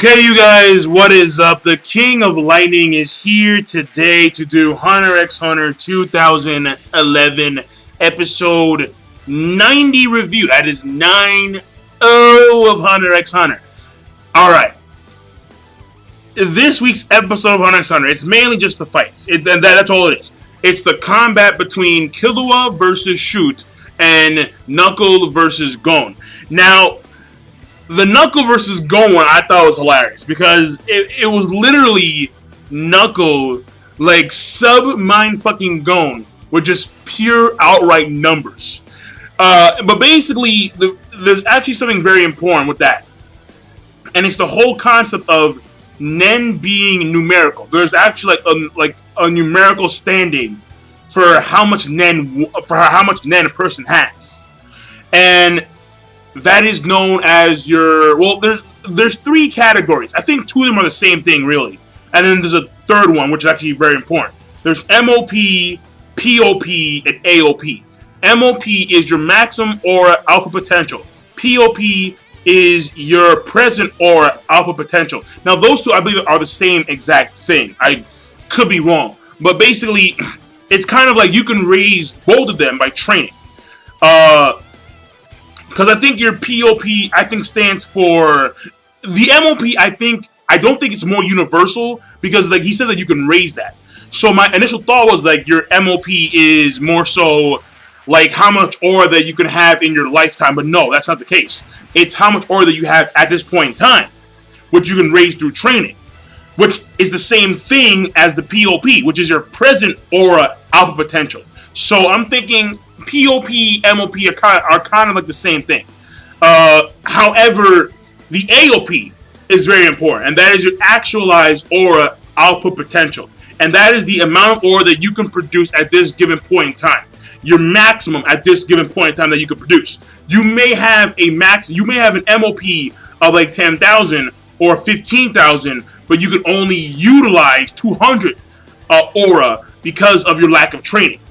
Okay, you guys, what is up? The King of Lightning is here today to do Hunter x Hunter 2011 episode 90 review. That is 9-0 of Hunter x Hunter. Alright. This week's episode of Hunter x Hunter, it's mainly just the fights. That's all it is. It's the combat between Killua versus Shoot and Knuckle versus Gon. Now, the Knuckle versus Gon one I thought was hilarious because it was literally Knuckle like sub-mind fucking Gon with just pure outright numbers. But basically, there's actually something very important with that. And it's the whole concept of Nen being numerical. There's actually like a numerical standing for how much Nen a person has. And that is known as your, well, there's three categories. I think two of them are the same thing, really. And then there's a third one, which is actually very important. There's MOP, POP, and AOP. MOP is your maximum aura output potential. POP is your present aura output potential. Now, those two, I believe, are the same exact thing. I could be wrong. But basically, it's kind of like you can raise both of them by training. Because I think your POP, I think, stands for the MOP. I don't think it's more universal because, like he said, that you can raise that. So my initial thought was like your MOP is more so like how much aura that you can have in your lifetime, but no, that's not the case. It's how much aura that you have at this point in time, which you can raise through training, which is the same thing as the POP, which is your present aura output potential. So I'm thinking POP, MOP are kind of like the same thing. However, the AOP is very important, and that is your actualized aura output potential. And that is the amount of aura that you can produce at this given point in time. Your maximum at this given point in time that you can produce. You may have an MOP of like 10,000 or 15,000, but you can only utilize 200 aura because of your lack of training.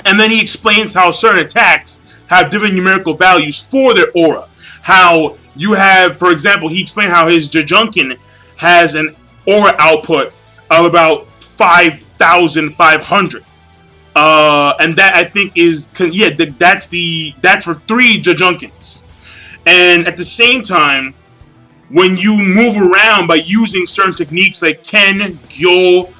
And then he explains how certain attacks have different numerical values for their aura. How you have, for example, he explained how his Jajunkin has an aura output of about 5,500. And that I think is, that's for 3 Jajunkins. And at the same time, when you move around by using certain techniques like Ken, Gyo,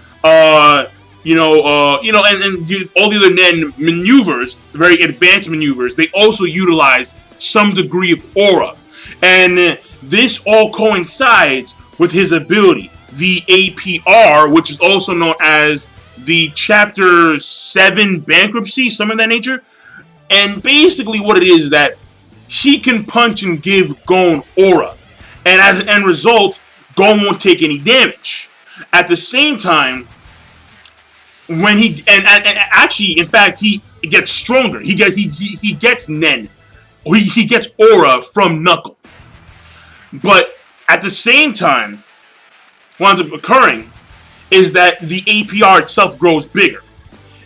and all the other Nen maneuvers, very advanced maneuvers, they also utilize some degree of aura. And this all coincides with his ability, the APR, which is also known as the Chapter 7 Bankruptcy, something of that nature. And basically what it is that he can punch and give Gon aura. And as an end result, Gon won't take any damage. At the same time, when he actually, in fact, he gets stronger. He gets Nen. He gets aura from Knuckle. But at the same time, what ends up occurring is that the APR itself grows bigger.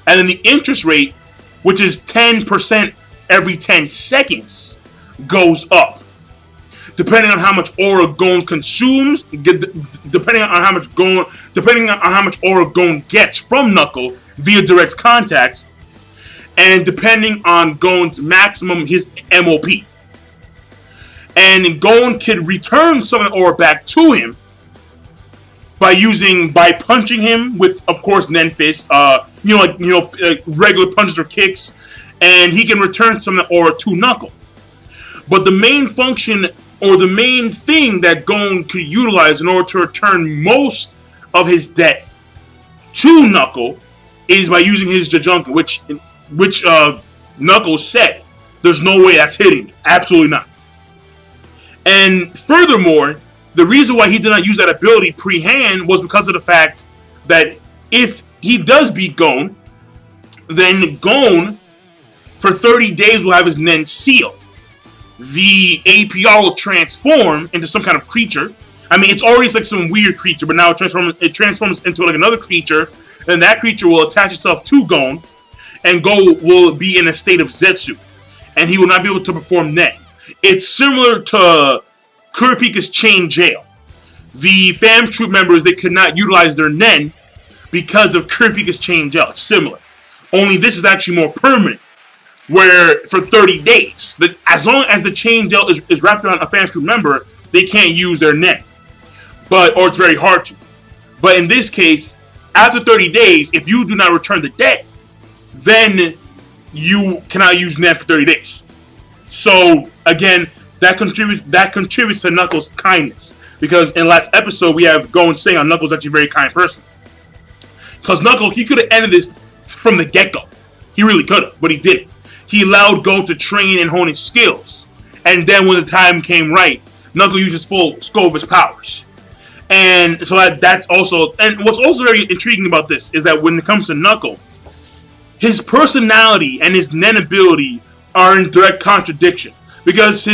And then the interest rate, which is 10% every 10 seconds, goes up. Depending on how much aura Gon consumes, depending on how much aura Gon gets from Knuckle via direct contact, and depending on Gon's maximum, his MOP. And Gon could return some of the aura back to him by punching him with, of course, Nen Fist, regular punches or kicks, and he can return some of the aura to Knuckle. But the main function, or the main thing that Gon could utilize in order to return most of his debt to Knuckle is by using his Jajunkin, which Knuckle said, there's no way that's hitting me. Absolutely not. And furthermore, the reason why he did not use that ability pre-hand was because of the fact that if he does beat Gon, then Gon, for 30 days, will have his Nen sealed. The APR will transform into some kind of creature. I mean, it's always like some weird creature, but now it transforms into like another creature, and that creature will attach itself to Gon, and Gon will be in a state of Zetsu, and he will not be able to perform Nen. It's similar to Kurapika's Chain Jail. the fam troop members, they could not utilize their nen because of Kurapika's change out. It's similar. Only this is actually more permanent, where for 30 days, but as long as the chain gel is wrapped around a fan troop member, they can't use their nen. Or it's very hard to. But in this case, after 30 days, if you do not return the debt, then you cannot use nen for 30 days. So again, that contributes to Knuckles' kindness. Because in the last episode, we have Gon saying on Knuckles actually a very kind person. Because Knuckles, he could have ended this from the get-go. He really could have, but he didn't. He allowed Gon to train and hone his skills. And then when the time came right, Knuckles used his full scope of his powers. And so that's also... And what's also very intriguing about this is that when it comes to Knuckles, his personality and his nen ability are in direct contradiction. Because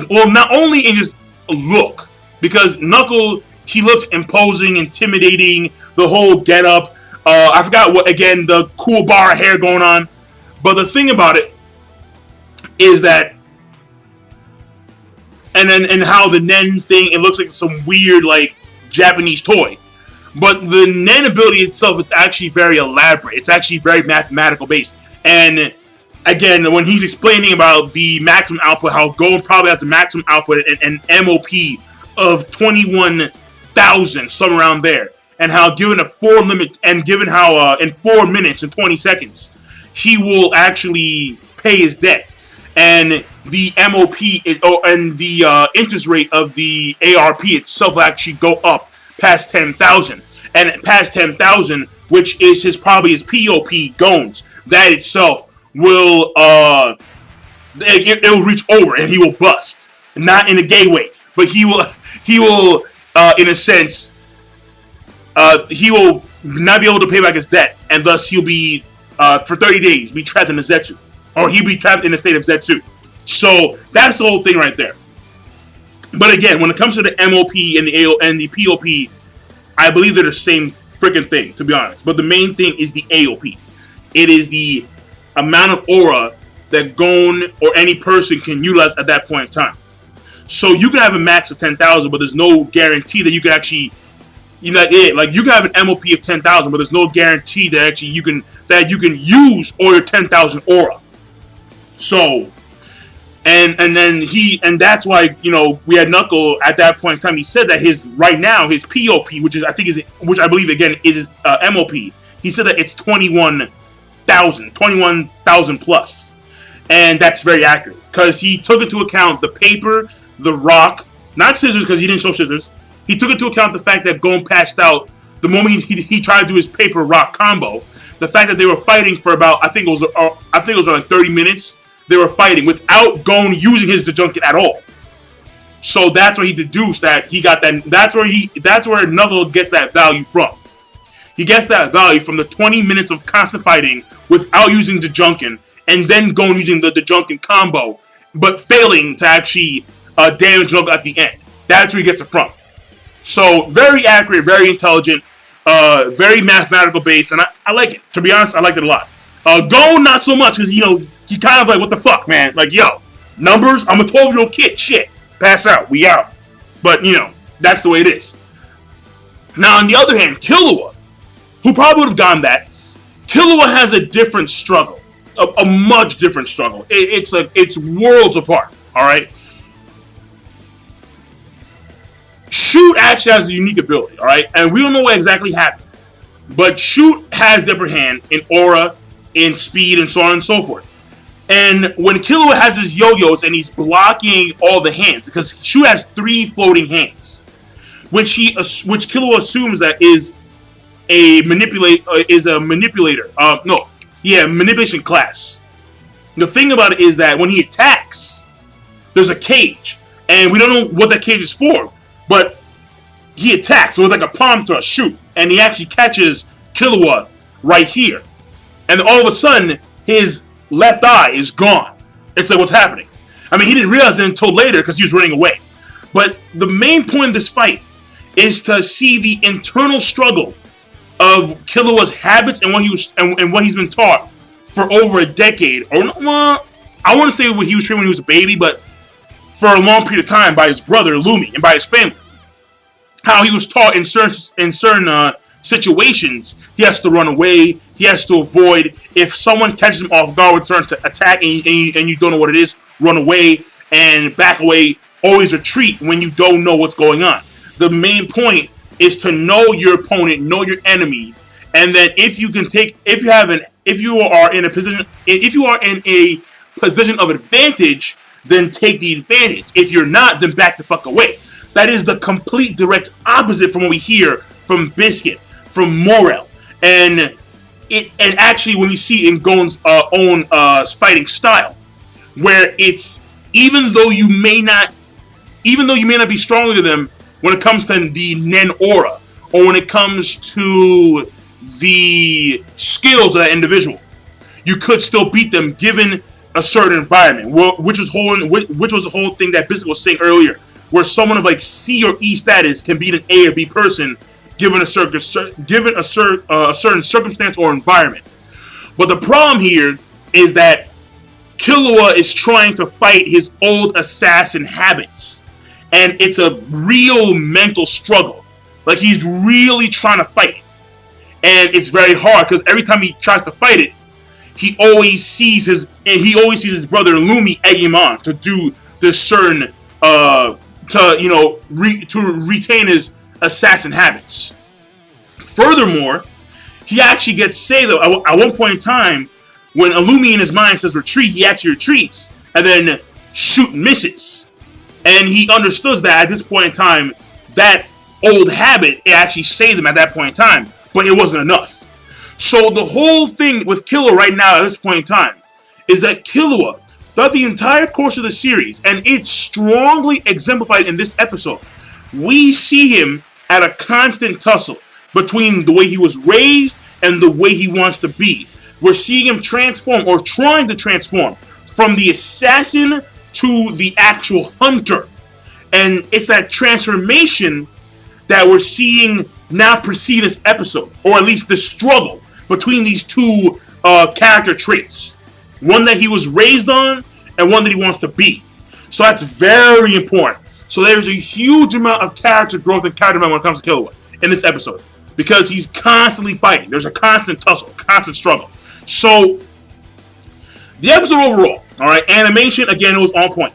not only in just look, because Knuckles, he looks imposing, intimidating, the whole get-up. I forgot what, again, the cool bar of hair going on. But the thing about it is that, and how the nen thing, it looks like some weird, like, Japanese toy. But the nen ability itself is actually very elaborate. It's actually very mathematical based. And again, when he's explaining about the maximum output, how Gon probably has the maximum output and MOP of 21,000, somewhere around there. And how given a 4 limit, and given how in 4 minutes and 20 seconds, he will actually pay his debt. And the MOP and the interest rate of the ARP itself will actually go up past 10,000. And past 10,000, which is probably his POP, Gon's, that itself will it will reach over and he will bust. Not in a gay way, but he will in a sense he will not be able to pay back his debt, and thus he'll be for 30 days be trapped in a Zetsu, or he'll be trapped in a state of Zetsu. So that's the whole thing right there. But again, when it comes to the MOP and the AO and the POP, I believe they're the same freaking thing, to be honest. But the main thing is the AOP. It is the amount of aura that Gon or any person can utilize at that point in time. So you can have a max of 10,000, but there's no guarantee that you can actually, like you can have an MOP of 10,000, but there's no guarantee that actually you can use all your 10,000 aura. So, and that's why we had Knuckle at that point in time. He said that his POP, which I believe again is his MOP. He said that it's 21,000 plus, and that's very accurate because he took into account the paper, the rock, not scissors because he didn't show scissors. He took into account the fact that Gon passed out the moment he tried to do his paper rock combo. The fact that they were fighting for about I think it was like 30 minutes. They were fighting without Gon using his Junket at all. So that's where he deduced that he got that. That's where Knuckle gets that value from. He gets that value from the 20 minutes of constant fighting without using the Junkin, and then Gon using the Junkin combo, but failing to actually damage Knuckle at the end. That's where he gets it from. So very accurate, very intelligent, very mathematical based, and I like it. To be honest, I like it a lot. Gon not so much because he kind of like, what the fuck, man? Like, yo, numbers. I'm a 12-year-old kid. Shit, pass out. We out. But that's the way it is. Now on the other hand, Killua, who probably would have gotten that, Killua has a different struggle, a much different struggle. It's worlds apart. All right. Shoot actually has a unique ability. All right, and we don't know what exactly happened, but Shoot has the upper hand in aura, in speed, and so on and so forth. And when Killua has his yo-yos and he's blocking all the hands, because Shoot has 3 floating hands, which Killua assumes that is a manipulator. Manipulation class. The thing about it is that when he attacks, there's a cage, and we don't know what that cage is for, but he attacks with like a palm thrust, shoot, and he actually catches Killua right here, and all of a sudden his left eye is gone. It's like, what's happening? I mean, he didn't realize it until later because he was running away. But the main point of this fight is to see the internal struggle of Killua's habits and what he's been taught for over a decade. Or I want to say what he was trained when he was a baby, but for a long period of time by his brother Lumi and by his family. How he was taught in certain situations, he has to run away, he has to avoid. If someone catches him off guard with certain attack and you don't know what it is, run away and back away. Always retreat when you don't know what's going on. The main point is to know your opponent, know your enemy, and then if you are in a position of advantage, then take the advantage. If you're not, then back the fuck away. That is the complete direct opposite from what we hear from Biscuit, from Morel, and actually when we see in Gon's own fighting style, where it's even though you may not be stronger than them when it comes to the Nen aura, or when it comes to the skills of that individual, you could still beat them given a certain environment, which was the whole thing that Biscuit was saying earlier, where someone of like C or E status can beat an A or B person given a certain circumstance or environment. But the problem here is that Killua is trying to fight his old assassin habits, and it's a real mental struggle. Like, he's really trying to fight it, and it's very hard because every time he tries to fight it, he always sees his brother Lumi egg him on to do this certain to retain his assassin habits. Furthermore, he actually gets saved at one point in time when Illumi in his mind says retreat. He actually retreats and then shoot misses, and he understands that at this point in time, that old habit, it actually saved him at that point in time, but it wasn't enough. So the whole thing with Killua right now at this point in time is that Killua, throughout the entire course of the series, and it's strongly exemplified in this episode, we see him at a constant tussle between the way he was raised and the way he wants to be. We're seeing him transform, or trying to transform, from the assassin to the actual hunter. And it's that transformation that we're seeing now precede this episode, or at least the struggle between these two character traits. One that he was raised on, and one that he wants to be. So that's very important. So there's a huge amount of character growth and character development when it comes to Killua in this episode, because he's constantly fighting. There's a constant tussle, constant struggle. So the episode overall, all right, animation, again, it was on point.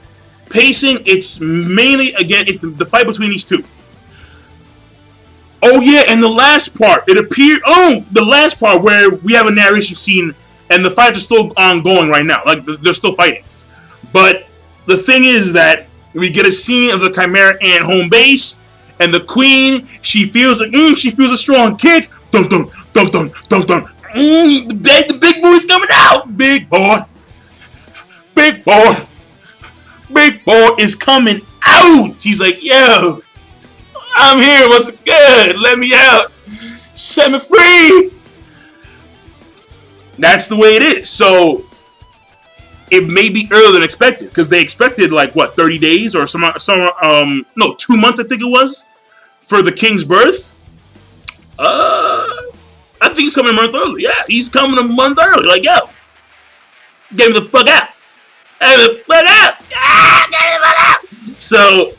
Pacing, it's mainly, again, it's the fight between these two. Oh yeah, and the last part, the last part where we have a narration scene and the fights are still ongoing right now. Like, they're still fighting. But the thing is that we get a scene of the Chimera Ant home base, and the queen, she feels a strong kick. Dun dun dun dun dun dun. The big boy's coming out. Big boy is coming out. He's like, yo, I'm here. What's good? Let me out. Set me free. That's the way it is. So it may be earlier than expected, because they expected 30 days or 2 months, I think it was, for the king's birth. I think he's coming a month early. Yeah, he's coming a month early. Like, yo, get me the fuck out. Get me the fuck out. Get me the fuck out. So,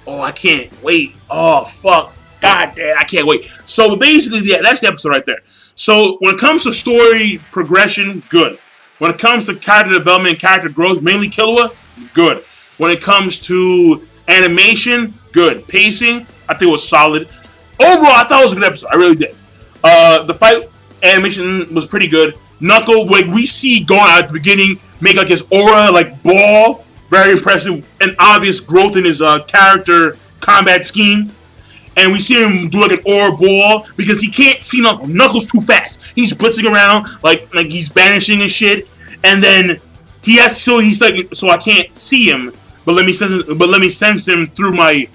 I can't wait. Oh, fuck. God damn, I can't wait. So, basically, yeah, that's the episode right there. So, when it comes to story progression, good. When it comes to character development and character growth, mainly Killua, good. When it comes to animation, good. Pacing, I think it was solid. Overall, I thought it was a good episode. I really did. The fight animation was pretty good. Knuckle, we see going out at the beginning, make his aura ball. Very impressive and obvious growth in his character combat scheme. And we see him do an aura ball because he can't see Knuckle. Knuckle's too fast. He's blitzing around like he's vanishing and shit. And then so I can't see him, but let me sense him through my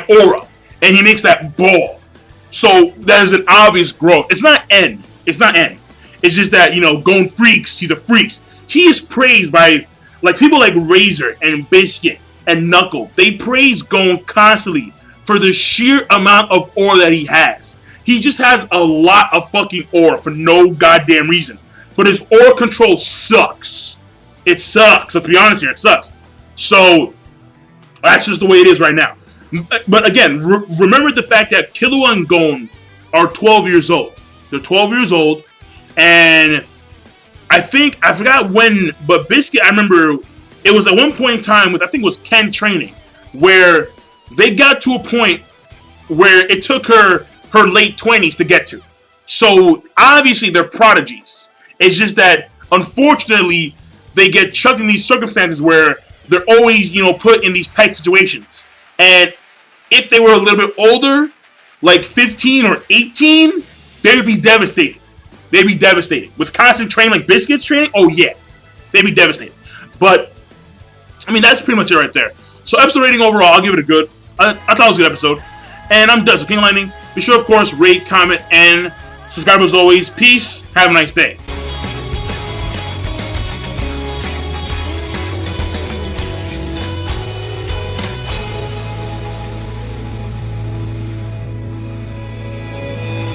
aura. And he makes that ball. So there's an obvious growth. It's not end. It's just that, Gon freaks. He's a freak. He is praised by people like Razor and Biscuit and Knuckle. They praise Gon constantly for the sheer amount of aura that he has. He just has a lot of fucking aura for no goddamn reason. But his aura control sucks. It sucks. Let's be honest here. It sucks. So That's just the way it is right now. But again, remember the fact that Killua and Gon are 12 years old. They're 12 years old, and I forgot when, but Biscuit, I remember it was at one point in time with, I think it was Ken training, where they got to a point where it took her late 20s to get to. So obviously they're prodigies. It's just that unfortunately they get chucked in these circumstances where they're always, put in these tight situations. And if they were a little bit older, like 15 or 18, they would be devastated. They'd be devastated. With constant training like Biscuit's training, oh yeah, they'd be devastated. But, I mean, that's pretty much it right there. So episode rating overall, I'll give it a good. I thought it was a good episode. And I'm done. So King of Lightning, be sure, of course, rate, comment, and subscribe as always. Peace. Have a nice day.